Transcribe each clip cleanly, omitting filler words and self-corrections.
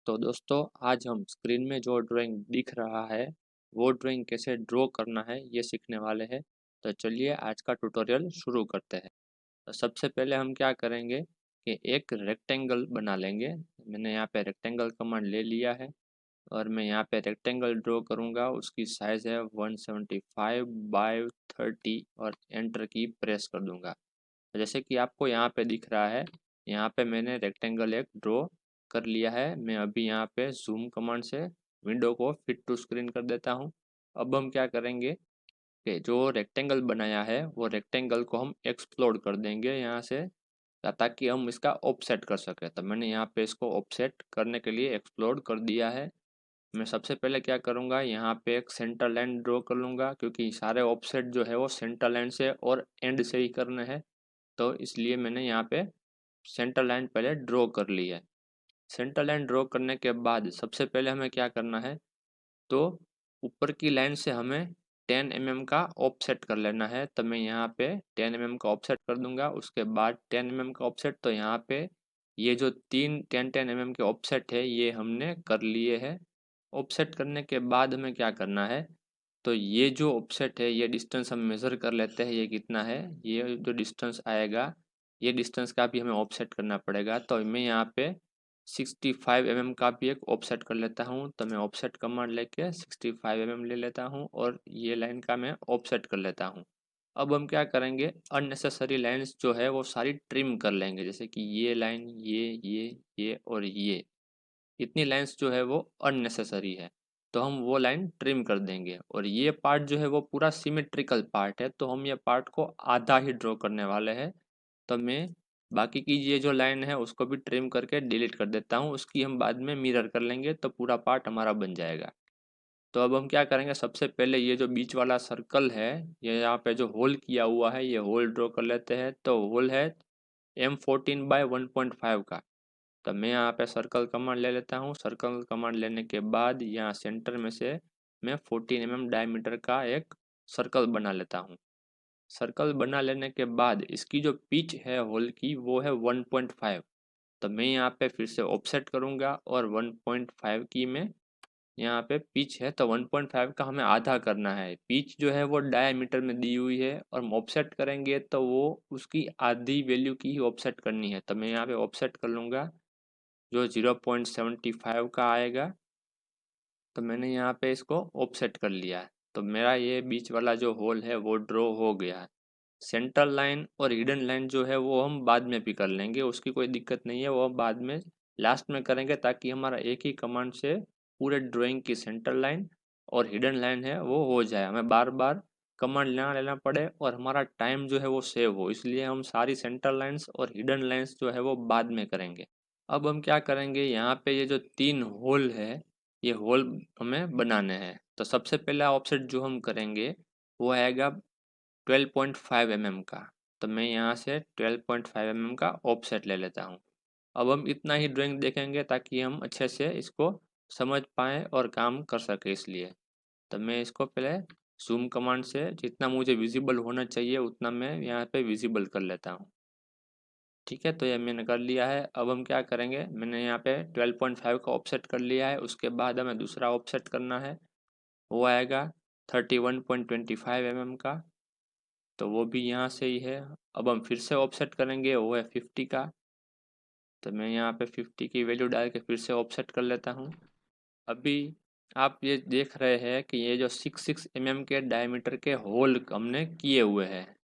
तो दोस्तों आज हम स्क्रीन में जो ड्राइंग दिख रहा है वो ड्राइंग कैसे ड्रॉ करना है ये सीखने वाले हैं। तो चलिए आज का ट्यूटोरियल शुरू करते हैं। तो सबसे पहले हम क्या करेंगे कि एक रेक्टेंगल बना लेंगे। मैंने यहाँ पे रेक्टेंगल कमांड ले लिया है और मैं यहाँ पे रेक्टेंगल ड्रॉ करूँगा। उसकी साइज़ है 175 बाय 30 और एंटर की प्रेस कर दूँगा। जैसे कि आपको यहाँ पे दिख रहा है, यहाँ पे मैंने रेक्टेंगल एक ड्रॉ कर लिया है। मैं अभी यहाँ पे जूम कमांड से विंडो को फिट टू स्क्रीन कर देता हूँ। अब हम क्या करेंगे कि जो रेक्टेंगल बनाया है वो रेक्टेंगल को हम एक्सप्लोड कर देंगे यहाँ से, ताकि हम इसका ऑफसेट कर सकें। तो मैंने यहाँ पे इसको ऑफसेट करने के लिए एक्सप्लोड कर दिया है। मैं सबसे पहले क्या करूँगा, यहाँ पे एक सेंटर लाइन ड्रॉ कर लूँगा, क्योंकि सारे ऑफसेट जो है वो सेंटर लाइन से और एंड से ही करने हैं। तो इसलिए मैंने यहाँ पे सेंटर लाइन पहले ड्रॉ कर ली है। सेंटर लाइन ड्रॉ करने के बाद सबसे पहले हमें क्या करना है, तो ऊपर की लाइन से हमें 10 mm का ऑफसेट कर लेना है। तो मैं यहाँ पे 10 mm का ऑफसेट कर दूंगा। उसके बाद 10 mm का ऑफसेट, तो यहाँ पे ये जो तीन 10 mm के ऑफसेट है ये हमने कर लिए हैं। ऑफसेट करने के बाद हमें क्या करना है, तो ये जो ऑफसेट है ये डिस्टेंस हम मेज़र कर लेते हैं, ये कितना है। ये जो डिस्टेंस आएगा ये डिस्टेंस का भी हमें ऑफसेट करना पड़ेगा। तो मैं यहाँ पे 65 mm का भी एक ऑफसेट कर लेता हूँ। तो मैं ऑफसेट कमांड लेके 65 mm ले लेता हूँ और ये लाइन का मैं ऑफसेट कर लेता हूँ। अब हम क्या करेंगे, अननेसेसरी लाइंस जो है वो सारी ट्रिम कर लेंगे। जैसे कि ये लाइन, ये और ये, इतनी लाइंस जो है वो अननेसेसरी है, तो हम वो लाइन ट्रिम कर देंगे। और ये पार्ट जो है वो पूरा सिमेट्रिकल पार्ट है, तो हम ये पार्ट को आधा ही ड्रॉ करने वाले हैं। तो मैं बाकी की ये जो लाइन है उसको भी ट्रिम करके डिलीट कर देता हूँ। उसकी हम बाद में मिरर कर लेंगे तो पूरा पार्ट हमारा बन जाएगा। तो अब हम क्या करेंगे, सबसे पहले ये जो बीच वाला सर्कल है, ये यहाँ पे जो होल किया हुआ है ये होल ड्रॉ कर लेते हैं। तो होल है M14/1.5 का। तो मैं यहाँ पे सर्कल कमांड ले लेता हूँ। सर्कल कमांड लेने के बाद यहाँ सेंटर में से मैं 14 mm डायमीटर का एक सर्कल बना लेता हूँ। सर्कल बना लेने के बाद इसकी जो पिच है होल की वो है 1.5। तो मैं यहाँ पे फिर से ऑफसेट करूँगा और 1.5 की मैं यहाँ पे पिच है, तो 1.5 का हमें आधा करना है। पिच जो है वो डायमीटर में दी हुई है और हम ऑफसेट करेंगे तो वो उसकी आधी वैल्यू की ही ऑफसेट करनी है। तो मैं यहाँ पे ऑफसेट कर लूँगा जो 0.75 का आएगा। तो मैंने यहाँ पे इसको ऑफसेट कर लिया है। तो मेरा ये बीच वाला जो होल है वो ड्रॉ हो गया है। सेंट्रल लाइन और हिडन लाइन जो है वो हम बाद में भी कर लेंगे, उसकी कोई दिक्कत नहीं है, वो हम बाद में लास्ट में करेंगे, ताकि हमारा एक ही कमांड से पूरे ड्राइंग की सेंट्रल लाइन और हिडन लाइन है वो हो जाए, हमें बार बार कमांड लेना लेना पड़े और हमारा टाइम जो है वो सेव हो। इसलिए हम सारी सेंट्रल लाइंस और हिडन लाइंस जो है वो बाद में करेंगे। अब हम क्या करेंगे, यहाँ पे ये जो तीन होल है ये होल हमें बनाने हैं। तो सबसे पहला ऑफसेट जो हम करेंगे वो आएगा 12.5 mm का। तो मैं यहाँ से 12.5 mm का ऑफसेट ले लेता हूँ। अब हम इतना ही ड्राइंग देखेंगे ताकि हम अच्छे से इसको समझ पाएँ और काम कर सके, इसलिए। तो मैं इसको पहले जूम कमांड से जितना मुझे विजिबल होना चाहिए उतना मैं यहाँ पे विजिबल कर लेता हूँ। ठीक है, तो ये मैंने कर लिया है। अब हम क्या करेंगे, मैंने यहाँ पे 12.5 का ऑफसेट कर लिया है। उसके बाद हमें दूसरा ऑफसेट करना है, वो आएगा 31.25 mm का। तो वो भी यहाँ से ही है। अब हम फिर से ऑफसेट करेंगे, वो है 50 का। तो मैं यहाँ पे 50 की वैल्यू डाल के फिर से ऑफसेट कर लेता हूँ। अभी आप ये देख रहे हैं कि ये जो 6 mm के डायमीटर के होल हमने किए हुए हैं।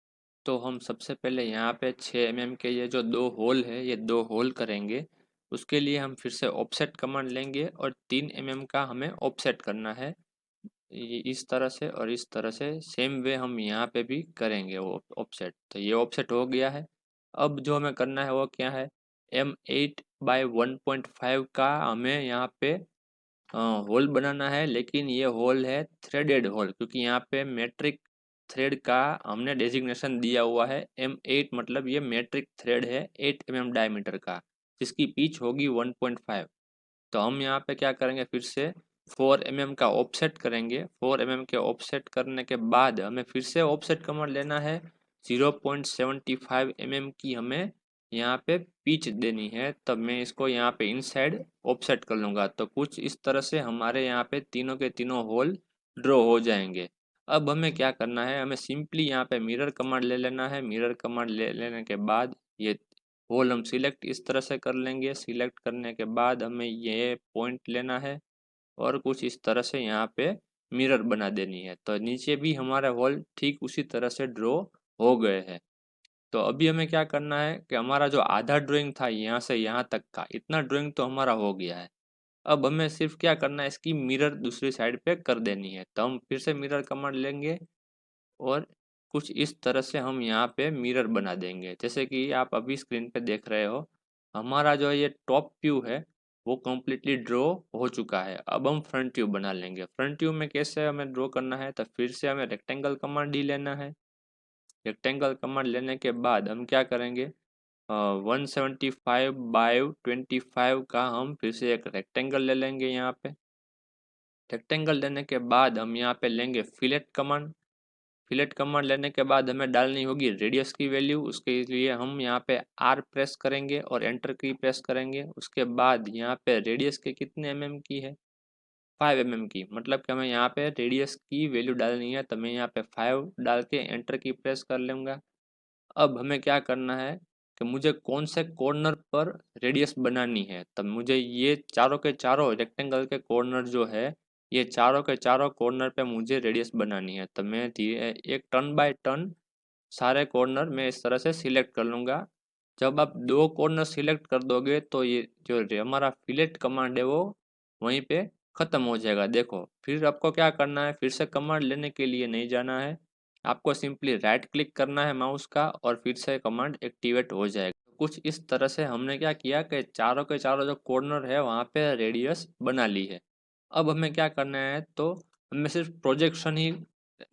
तो हम सबसे पहले यहाँ पे 6 mm के ये जो दो होल है ये दो होल करेंगे। उसके लिए हम फिर से ऑफसेट कमांड लेंगे और 3 mm का हमें ऑफसेट करना है। ये इस तरह से और इस तरह से सेम वे हम यहाँ पे भी करेंगे वो ऑफसेट। तो ये ऑफसेट हो गया है। अब जो हमें करना है वो क्या है, M8/1.5 का हमें यहाँ पे होल बनाना है। लेकिन ये होल है थ्रेडेड होल, क्योंकि यहाँ पे मेट्रिक थ्रेड का हमने डेजिग्नेशन दिया हुआ है। M8 मतलब ये मेट्रिक थ्रेड है 8 mm डायमीटर का, जिसकी पिच होगी 1.5। तो हम यहाँ पे क्या करेंगे, फिर से 4 mm का ऑफसेट करेंगे। 4 mm के ऑफसेट करने के बाद हमें फिर से ऑफसेट कमांड लेना है। 0.75 mm की हमें यहाँ पे पिच देनी है, तब मैं इसको यहाँ पे इनसाइड ऑफसेट कर लूँगा। तो कुछ इस तरह से हमारे यहाँ पे तीनों के तीनों होल ड्रॉ हो जाएंगे। अब हमें क्या करना है, हमें सिंपली यहाँ पे मिरर कमांड ले लेना है। मिरर कमांड ले लेने के बाद ये होल हम सिलेक्ट इस तरह से कर लेंगे। सिलेक्ट करने के बाद हमें ये पॉइंट लेना है और कुछ इस तरह से यहाँ पे मिरर बना देनी है। तो नीचे भी हमारे होल ठीक उसी तरह से ड्रॉ हो गए हैं। तो अभी हमें क्या करना है कि हमारा जो आधा ड्राइंग था यहाँ से यहाँ तक का, इतना ड्राइंग तो हमारा हो गया है। अब हमें सिर्फ क्या करना है, इसकी मिरर दूसरी साइड पे कर देनी है। तो हम फिर से मिरर कमांड लेंगे और कुछ इस तरह से हम यहाँ पे मिरर बना देंगे। जैसे कि आप अभी स्क्रीन पे देख रहे हो, हमारा जो ये टॉप व्यू है वो कम्प्लीटली ड्रॉ हो चुका है। अब हम फ्रंट व्यू बना लेंगे। फ्रंट व्यू में कैसे हमें ड्रॉ करना है, तो फिर से हमें रेक्टेंगल कमांड ही लेना है। रेक्टेंगल कमांड लेने के बाद हम क्या करेंगे, 175 बाय 25 का हम फिर से एक रेक्टेंगल ले लेंगे। यहाँ पे रेक्टेंगल लेने के बाद हम यहाँ पे लेंगे फिलेट कमांड। फिलेट कमांड लेने के बाद हमें डालनी होगी रेडियस की वैल्यू। उसके लिए हम यहाँ पे आर प्रेस करेंगे और एंटर की प्रेस करेंगे। उसके बाद यहाँ पे रेडियस के कितने एमएम की है, 5 mm की, मतलब कि हमें यहाँ पे रेडियस की वैल्यू डालनी है। तो मैं यहाँ पे 5 डाल के एंटर की प्रेस कर लूँगा। अब हमें क्या करना है कि मुझे कौन से कॉर्नर पर रेडियस बनानी है। तब मुझे ये चारों के चारों रेक्टेंगल के कॉर्नर जो है, ये चारों के चारों कॉर्नर पे मुझे रेडियस बनानी है। तो मैं धीरे एक टर्न बाय टर्न सारे कॉर्नर मैं इस तरह से सिलेक्ट कर लूँगा। जब आप दो कॉर्नर सिलेक्ट कर दोगे तो ये जो हमारा फिलेट कमांड है वो वहीं पे ख़त्म हो जाएगा। देखो फिर आपको क्या करना है, फिर से कमांड लेने के लिए नहीं जाना है, आपको सिंपली राइट क्लिक करना है माउस का और फिर से कमांड एक्टिवेट हो जाएगा। कुछ इस तरह से हमने क्या किया कि चारों के चारों जो कॉर्नर है वहाँ पे रेडियस बना ली है। अब हमें क्या करना है, तो हमें सिर्फ प्रोजेक्शन ही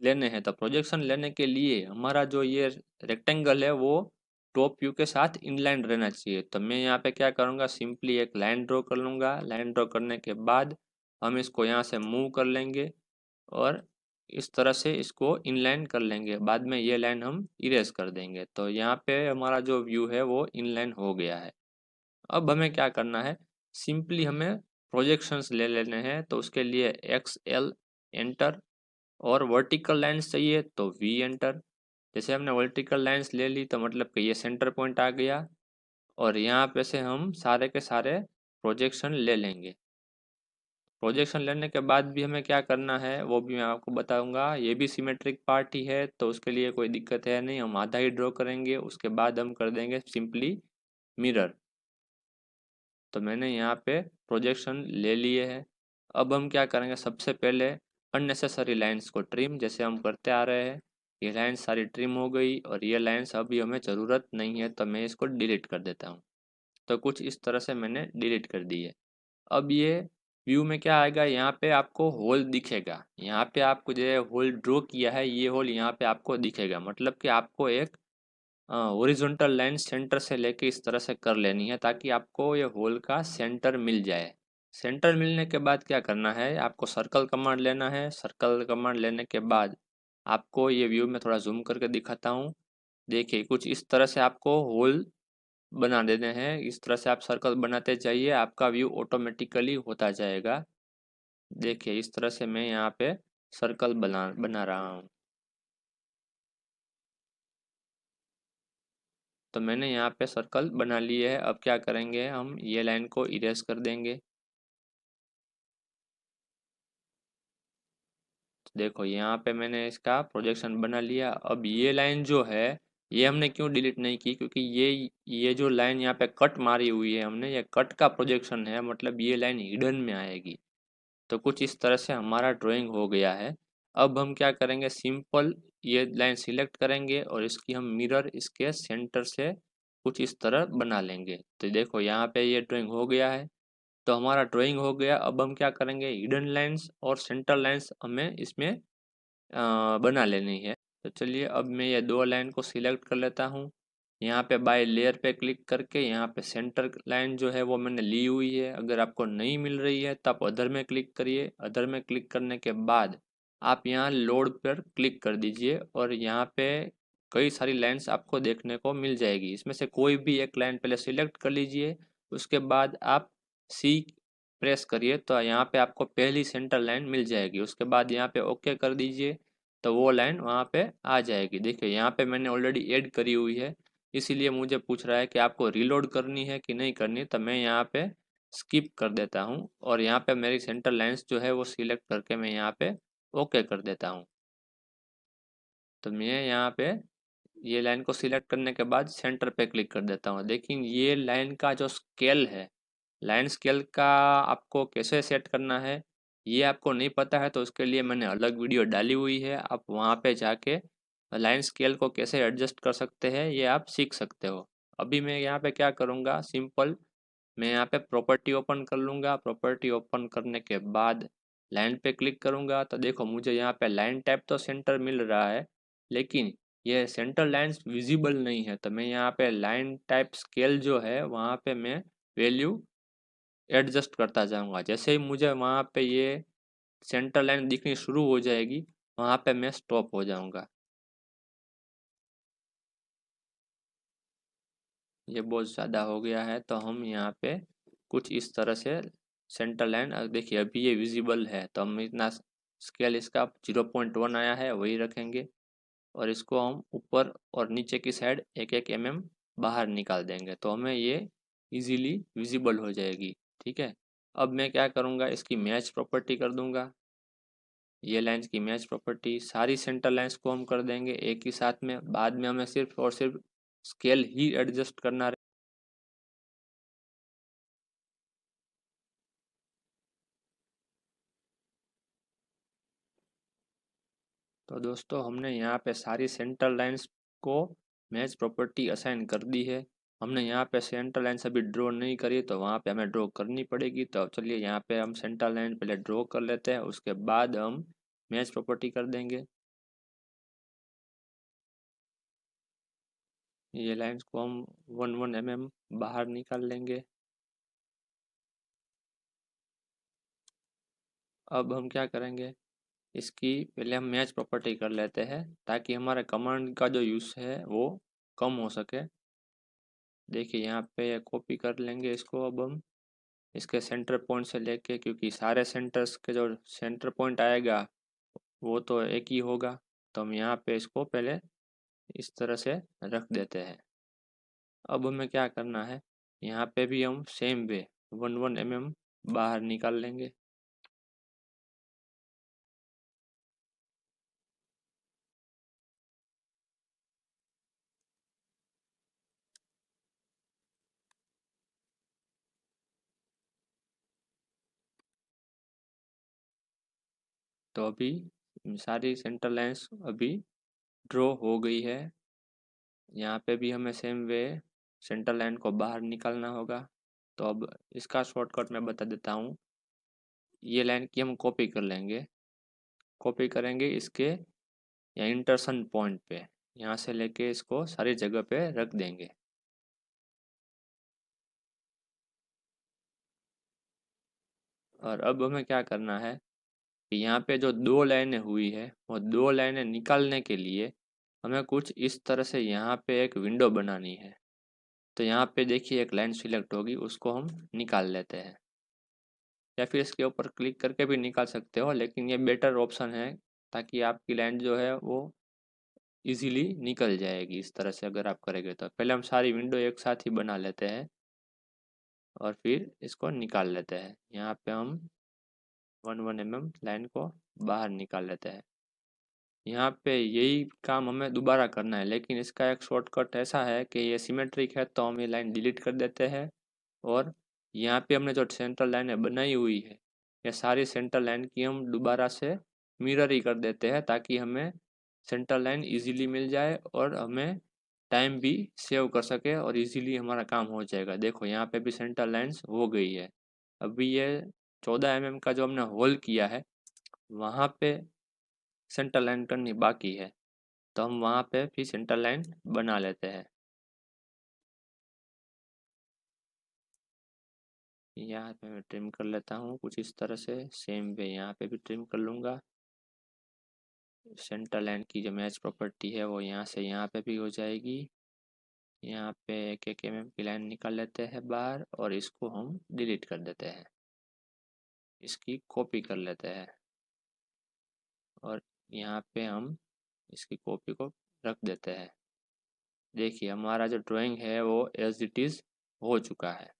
लेने हैं। तो प्रोजेक्शन लेने के लिए हमारा जो ये रेक्टेंगल है वो टॉप व्यू के साथ इनलाइन रहना चाहिए। तो मैं यहाँ पे क्या करूँगा, सिंपली एक लाइन ड्रॉ कर लूँगा। लाइन ड्रॉ करने के बाद हम इसको यहाँ से मूव कर लेंगे और इस तरह से इसको इनलाइन कर लेंगे। बाद में ये लाइन हम इरेज कर देंगे। तो यहाँ पे हमारा जो व्यू है वो इनलाइन हो गया है। अब हमें क्या करना है, सिंपली हमें प्रोजेक्शंस ले लेने हैं। तो उसके लिए एक्स एल एंटर और वर्टिकल लाइन्स चाहिए तो वी एंटर। जैसे हमने वर्टिकल लाइन्स ले ली तो मतलब कि ये सेंटर पॉइंट आ गया और यहाँ पे से हम सारे के सारे प्रोजेक्शन ले लेंगे। प्रोजेक्शन लेने के बाद भी हमें क्या करना है वो भी मैं आपको बताऊंगा। ये भी सिमेट्रिक पार्ट ही है तो उसके लिए कोई दिक्कत है नहीं, हम आधा ही ड्रॉ करेंगे। उसके बाद हम कर देंगे सिंपली मिरर। तो मैंने यहाँ पे प्रोजेक्शन ले लिए है। अब हम क्या करेंगे, सबसे पहले अननेसेसरी लाइंस को ट्रिम, जैसे हम करते आ रहे हैं। ये लाइंस सारी ट्रिम हो गई और ये लाइंस अभी हमें ज़रूरत नहीं है तो मैं इसको डिलीट कर देता हूँ। तो कुछ इस तरह से मैंने डिलीट कर दी है। अब ये व्यू में क्या आएगा, यहाँ पे आपको होल दिखेगा। यहाँ पे आपको जो होल ड्रॉ किया है ये होल यहाँ पे आपको दिखेगा। मतलब कि आपको एक हॉरिजॉन्टल लाइन सेंटर से लेके इस तरह से कर लेनी है ताकि आपको ये होल का सेंटर मिल जाए। सेंटर मिलने के बाद क्या करना है, आपको सर्कल कमांड लेना है। सर्कल कमांड लेने के बाद आपको ये व्यू में थोड़ा जूम करके दिखाता हूँ। देखिए कुछ इस तरह से आपको होल बना देने हैं। इस तरह से आप सर्कल बनाते जाइए, आपका व्यू ऑटोमेटिकली होता जाएगा। देखिए इस तरह से मैं यहाँ पे सर्कल बना बना रहा हूँ। तो मैंने यहाँ पे सर्कल बना लिए है। अब क्या करेंगे, हम ये लाइन को इरेज कर देंगे। तो देखो यहाँ पे मैंने इसका प्रोजेक्शन बना लिया। अब ये लाइन जो है ये हमने क्यों डिलीट नहीं की, क्योंकि ये जो लाइन यहाँ पे कट मारी हुई है हमने, ये कट का प्रोजेक्शन है, मतलब ये लाइन हिडन में आएगी। तो कुछ इस तरह से हमारा ड्राइंग हो गया है। अब हम क्या करेंगे, सिंपल ये लाइन सिलेक्ट करेंगे और इसकी हम मिरर इसके सेंटर से कुछ इस तरह बना लेंगे। तो देखो यहाँ पे ये ड्राइंग हो गया है। तो हमारा ड्राइंग हो गया। अब हम क्या करेंगे, हिडन लाइंस और सेंटर लाइंस हमें इसमें बना लेनी है। तो चलिए अब मैं ये दो लाइन को सिलेक्ट कर लेता हूँ। यहाँ पे बाय लेयर पे क्लिक करके यहाँ पे सेंटर लाइन जो है वो मैंने ली हुई है। अगर आपको नहीं मिल रही है तो आप अदर में क्लिक करिए। अदर में क्लिक करने के बाद आप यहाँ लोड पर क्लिक कर दीजिए और यहाँ पे कई सारी लाइन्स आपको देखने को मिल जाएगी। इसमें से कोई भी एक लाइन पहले सिलेक्ट कर लीजिए, उसके बाद आप सी प्रेस करिए तो यहाँ पे आपको पहली सेंटर लाइन मिल जाएगी। उसके बाद यहाँ पे ओके कर दीजिए तो वो लाइन वहाँ पे आ जाएगी। देखिए यहाँ पे मैंने ऑलरेडी ऐड करी हुई है, इसीलिए मुझे पूछ रहा है कि आपको रीलोड करनी है कि नहीं करनी, तो मैं यहाँ पे स्किप कर देता हूँ और यहाँ पे मेरी सेंटर लाइन्स जो है वो सिलेक्ट करके मैं यहाँ पे ओके कर देता हूँ। तो मैं यहाँ पे ये लाइन को सिलेक्ट करने के बाद सेंटर पे क्लिक कर देता हूँ। लेकिन ये लाइन का जो स्केल है, लाइन स्केल का आपको कैसे सेट करना है ये आपको नहीं पता है तो उसके लिए मैंने अलग वीडियो डाली हुई है। आप वहाँ पे जाके लाइन स्केल को कैसे एडजस्ट कर सकते हैं ये आप सीख सकते हो। अभी मैं यहाँ पे क्या करूँगा, सिंपल मैं यहाँ पे प्रॉपर्टी ओपन कर लूँगा। प्रॉपर्टी ओपन करने के बाद लाइन पे क्लिक करूँगा तो देखो मुझे यहाँ पे लाइन टाइप तो सेंटर मिल रहा है, लेकिन ये सेंटर लाइन्स विजिबल नहीं है। तो मैं यहाँ पे लाइन टाइप स्केल जो है वहाँ पे मैं वैल्यू एडजस्ट करता जाऊँगा। जैसे ही मुझे वहाँ पे ये सेंटर लाइन दिखनी शुरू हो जाएगी वहाँ पे मैं स्टॉप हो जाऊँगा। ये बहुत ज़्यादा हो गया है तो हम यहाँ पे कुछ इस तरह से सेंटर लाइन, देखिए अभी ये विजिबल है तो हम इतना स्केल इसका 0.1 आया है वही रखेंगे और इसको हम ऊपर और नीचे की साइड एक एक mm बाहर निकाल देंगे तो हमें ये इजीली विजिबल हो जाएगी। ठीक है, अब मैं क्या करूँगा, इसकी मैच प्रॉपर्टी कर दूंगा। ये लाइंस की मैच प्रॉपर्टी सारी सेंटर लाइंस को हम कर देंगे एक ही साथ में, बाद में हमें सिर्फ और सिर्फ स्केल ही एडजस्ट करना। तो दोस्तों हमने यहाँ पे सारी सेंटर लाइंस को मैच प्रॉपर्टी असाइन कर दी है। हमने यहाँ पे सेंटर लाइंस अभी ड्रॉ नहीं करी तो वहाँ पे हमें ड्रॉ करनी पड़ेगी। तो चलिए यहाँ पे हम सेंटर लाइन पहले ड्रॉ कर लेते हैं, उसके बाद हम मैच प्रॉपर्टी कर देंगे। ये लाइंस को हम 1 1 mm बाहर निकाल लेंगे। अब हम क्या करेंगे, इसकी पहले हम मैच प्रॉपर्टी कर लेते हैं ताकि हमारे कमांड का जो यूज़ है वो कम हो सके। देखिए यहाँ पे कॉपी कर लेंगे इसको। अब हम इसके सेंटर पॉइंट से लेके, क्योंकि सारे सेंटर्स के जो सेंटर पॉइंट आएगा वो तो एक ही होगा, तो हम यहाँ पे इसको पहले इस तरह से रख देते हैं। अब हमें क्या करना है, यहाँ पे भी हम सेम वे 1 1 mm बाहर निकाल लेंगे। तो अभी सारी सेंटर लाइंस अभी ड्रॉ हो गई है। यहाँ पे भी हमें सेम वे सेंटर लाइन को बाहर निकालना होगा। तो अब इसका शॉर्टकट मैं बता देता हूँ। ये लाइन की हम कॉपी कर लेंगे, कॉपी करेंगे इसके या इंटरसेक्शन पॉइंट पे, यहाँ से लेके इसको सारी जगह पे रख देंगे। और अब हमें क्या करना है कि यहाँ पे जो दो लाइनें हुई है वो दो लाइनें निकालने के लिए हमें कुछ इस तरह से यहाँ पे एक विंडो बनानी है। तो यहाँ पे देखिए एक लाइन सिलेक्ट होगी, उसको हम निकाल लेते हैं, या फिर इसके ऊपर क्लिक करके भी निकाल सकते हो, लेकिन ये बेटर ऑप्शन है ताकि आपकी लाइन जो है वो इजीली निकल जाएगी। इस तरह से अगर आप करेंगे तो पहले हम सारी विंडो एक साथ ही बना लेते हैं और फिर इसको निकाल लेते हैं। यहाँ पे हम 1 1 mm लाइन को बाहर निकाल लेते हैं। यहाँ पे यही काम हमें दोबारा करना है, लेकिन इसका एक शॉर्टकट ऐसा है कि ये सिमेट्रिक है तो हम ये लाइन डिलीट कर देते हैं और यहाँ पे हमने जो सेंट्रल लाइनें बनाई हुई है ये सारी सेंट्रल लाइन की हम दोबारा से मिरर ही कर देते हैं ताकि हमें सेंट्रल लाइन इजीली मिल जाए और हमें टाइम भी सेव कर सके और इजीली हमारा काम हो जाएगा। देखो यहाँ पे भी सेंट्रल लाइन्स हो गई है। अभी ये 14 mm का जो हमने होल किया है वहाँ पे सेंटर लाइन करनी बाकी है, तो हम वहाँ पे फिर सेंटर लाइन बना लेते हैं। यहाँ पे मैं ट्रिम कर लेता हूँ कुछ इस तरह से, सेम वे यहाँ पे भी ट्रिम कर लूँगा। सेंटर लाइन की जो मैच प्रॉपर्टी है वो यहाँ से यहाँ पे भी हो जाएगी। यहाँ पे 1 1 mm की लाइन निकाल लेते हैं बाहर और इसको हम डिलीट कर देते हैं, इसकी कॉपी कर लेते हैं और यहाँ पे हम इसकी कॉपी को रख देते हैं। देखिए हमारा जो ड्राइंग है वो एज इट इज़ हो चुका है।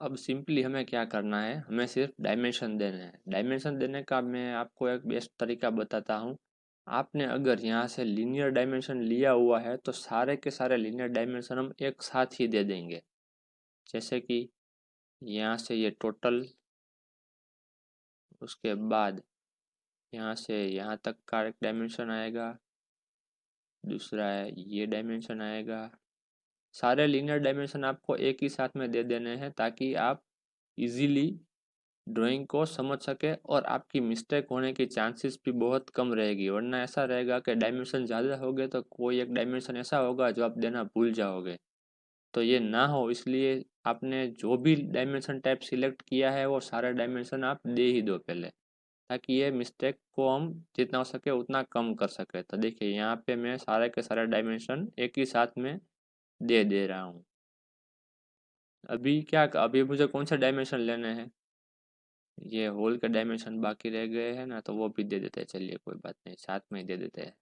अब सिंपली हमें क्या करना है, हमें सिर्फ डायमेंशन देने हैं। डायमेंशन देने का मैं आपको एक बेस्ट तरीका बताता हूँ। आपने अगर यहाँ से लीनियर डायमेंशन लिया हुआ है तो सारे के सारे लीनियर डायमेंशन हम एक साथ ही दे देंगे। जैसे कि यहाँ से ये टोटल, उसके बाद यहाँ से यहाँ तक का एक डायमेंशन आएगा, दूसरा है ये डायमेंशन आएगा। सारे लीनियर डायमेंशन आपको एक ही साथ में दे देने हैं ताकि आप इजीली ड्राइंग को समझ सके और आपकी मिस्टेक होने की चांसेस भी बहुत कम रहेगी। वरना ऐसा रहेगा कि डायमेंशन ज़्यादा हो गए तो कोई एक डायमेंशन ऐसा होगा जो आप देना भूल जाओगे। तो ये ना हो इसलिए आपने जो भी डायमेंशन टाइप सिलेक्ट किया है वो सारे डायमेंशन आप दे ही दो पहले, ताकि ये मिस्टेक को हम जितना हो सके उतना कम कर सके। तो देखिए यहाँ पे मैं सारे के सारे डायमेंशन एक ही साथ में दे दे रहा हूँ। अभी मुझे कौन सा डायमेंशन लेने हैं, ये होल के डायमेंशन बाकी रह गए हैं ना, तो वो भी दे देते हैं। चलिए कोई बात नहीं, साथ में ही दे देते हैं।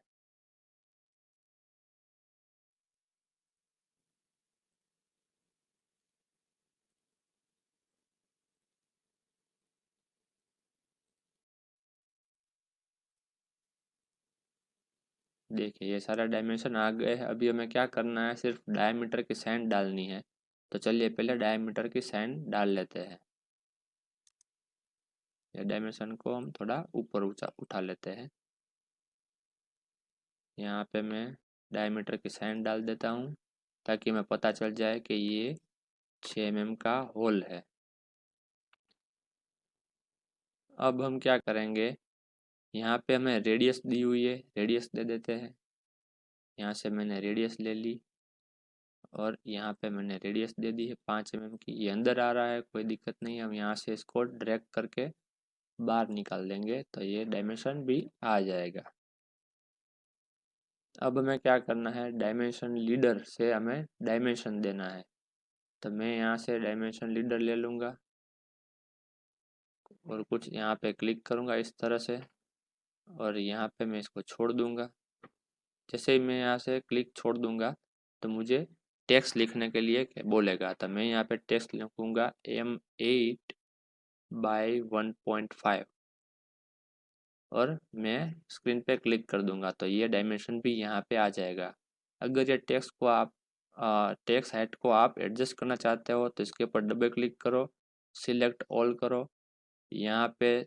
देखिए ये सारा डायमेंशन आ गए हैं। अभी हमें क्या करना है, सिर्फ डायमीटर की साइन डालनी है। तो चलिए पहले डायमीटर की साइन डाल लेते हैं। ये डायमेंशन को हम थोड़ा ऊपर ऊंचा उठा लेते हैं। यहाँ पे मैं डायमीटर की साइन डाल देता हूँ ताकि हमें पता चल जाए कि ये 6 mm का होल है। अब हम क्या करेंगे, यहाँ पे हमें रेडियस दी हुई है, रेडियस दे देते हैं। यहाँ से मैंने रेडियस ले ली और यहाँ पे मैंने रेडियस दे दी है 5 mm की। ये अंदर आ रहा है, कोई दिक्कत नहीं है। हम यहाँ से इसको ड्रैग करके बाहर निकाल देंगे तो ये डायमेंशन भी आ जाएगा। अब हमें क्या करना है, डायमेंशन लीडर से हमें डायमेंशन देना है। तो मैं यहाँ से डायमेंशन लीडर ले लूँगा और कुछ यहाँ पे क्लिक करूँगा इस तरह से और यहाँ पे मैं इसको छोड़ दूँगा। जैसे ही मैं यहाँ से क्लिक छोड़ दूँगा तो मुझे टेक्स्ट लिखने के लिए बोलेगा। तो मैं यहाँ पे टेक्स्ट लिखूँगा M8/1.5 और मैं स्क्रीन पे क्लिक कर दूँगा तो ये डायमेंशन भी यहाँ पे आ जाएगा। अगर ये टेक्स्ट हाइट को आप एडजस्ट करना चाहते हो तो इसके ऊपर डबल क्लिक करो, सिलेक्ट ऑल करो, यहाँ पे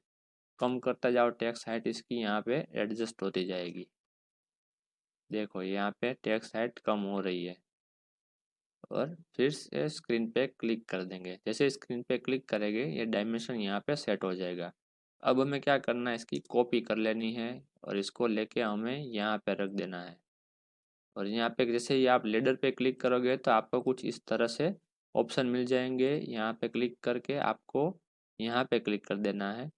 कम करता जाओ टेक्स्ट हाइट इसकी, यहाँ पे एडजस्ट होती जाएगी। देखो यहाँ पे टेक्स्ट हाइट कम हो रही है और फिर से स्क्रीन पे क्लिक कर देंगे। जैसे स्क्रीन पे क्लिक करेंगे ये डायमेंशन यहाँ पे सेट हो जाएगा। अब हमें क्या करना है, इसकी कॉपी कर लेनी है और इसको लेके हमें यहाँ पे रख देना है। और यहाँ पे जैसे ही आप लेडर पे क्लिक करोगे तो आपको कुछ इस तरह से ऑप्शन मिल जाएंगे। यहाँ पे क्लिक करके आपको यहाँ पे क्लिक कर देना है।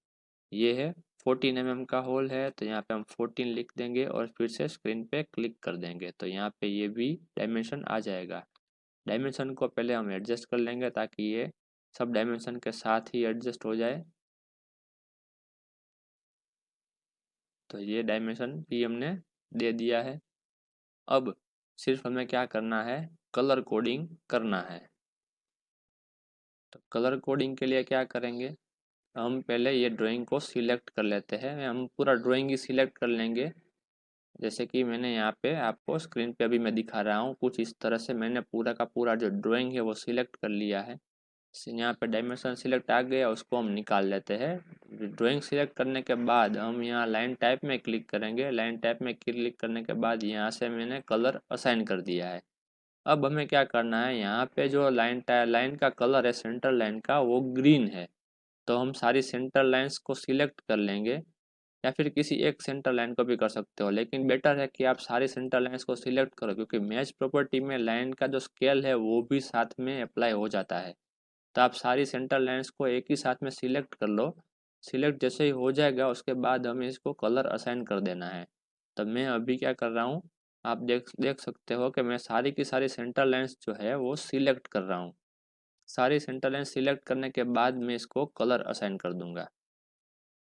ये है 14 mm का होल है तो यहाँ पे हम 14 लिख देंगे और फिर से स्क्रीन पे क्लिक कर देंगे तो यहाँ पे ये भी डायमेंशन आ जाएगा। डायमेंशन को पहले हम एडजस्ट कर लेंगे ताकि ये सब डायमेंशन के साथ ही एडजस्ट हो जाए। तो ये डायमेंशन भी हमने दे दिया है। अब सिर्फ हमें क्या करना है, कलर कोडिंग करना है। तो कलर कोडिंग के लिए क्या करेंगे, हम पहले ये ड्राइंग को सिलेक्ट कर लेते हैं। हम पूरा ड्राइंग ही सिलेक्ट कर लेंगे। जैसे कि मैंने यहाँ पे आपको स्क्रीन पे अभी मैं दिखा रहा हूँ, कुछ इस तरह से मैंने पूरा का पूरा जो ड्राइंग है वो सिलेक्ट कर लिया है। यहाँ पे डायमेंशन सिलेक्ट आ गया, उसको हम निकाल लेते हैं। ड्राइंग सिलेक्ट करने के बाद हम यहाँ लाइन टाइप में क्लिक करेंगे। लाइन टाइप में क्लिक करने के बाद यहाँ से मैंने कलर असाइन कर दिया है। अब हमें क्या करना है, यहाँ पे जो लाइन का कलर है सेंटर लाइन का वो ग्रीन है। तो हम सारी सेंटर लाइंस को सिलेक्ट कर लेंगे या फिर किसी एक सेंटर लाइन को भी कर सकते हो, लेकिन बेटर है कि आप सारी सेंटर लाइंस को सिलेक्ट करो क्योंकि मैच प्रॉपर्टी में लाइन का जो स्केल है वो भी साथ में अप्लाई हो जाता है। तो आप सारी सेंटर लाइंस को एक ही साथ में सिलेक्ट कर लो। सिलेक्ट जैसे ही हो जाएगा उसके बाद हमें इसको कलर असाइन कर देना है। तो मैं अभी क्या कर रहा हूँ, आप देख देख सकते हो कि मैं सारी की सारी सेंटर लाइंस जो है वो सिलेक्ट कर रहा हूँ। सारी सेंटर लाइन सिलेक्ट करने के बाद मैं इसको कलर असाइन कर दूंगा।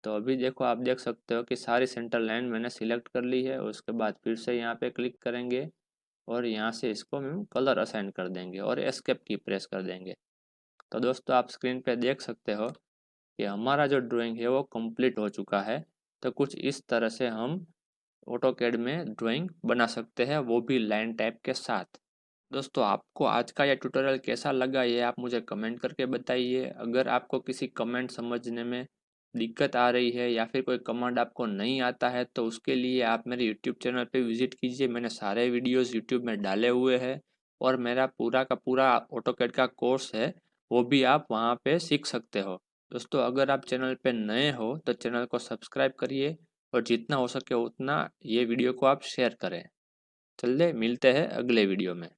तो अभी देखो आप देख सकते हो कि सारी सेंटर लाइन मैंने सिलेक्ट कर ली है। उसके बाद फिर से यहाँ पे क्लिक करेंगे और यहाँ से इसको हम कलर असाइन कर देंगे और एस्केप की प्रेस कर देंगे। तो दोस्तों आप स्क्रीन पे देख सकते हो कि हमारा जो ड्राइंग है वो कंप्लीट हो चुका है। तो कुछ इस तरह से हम ऑटोकैड में ड्राइंग बना सकते हैं, वो भी लाइन टाइप के साथ। दोस्तों आपको आज का यह ट्यूटोरियल कैसा लगा ये आप मुझे कमेंट करके बताइए। अगर आपको किसी कमेंट समझने में दिक्कत आ रही है या फिर कोई कमांड आपको नहीं आता है तो उसके लिए आप मेरे यूट्यूब चैनल पे विजिट कीजिए। मैंने सारे वीडियोस यूट्यूब में डाले हुए हैं और मेरा पूरा का पूरा ऑटोकैड का कोर्स है, वो भी आप वहाँ पे सीख सकते हो। दोस्तों अगर आप चैनल पे नए हो तो चैनल को सब्सक्राइब करिए और जितना हो सके उतना ये वीडियो को आप शेयर करें। चलिए मिलते हैं अगले वीडियो में।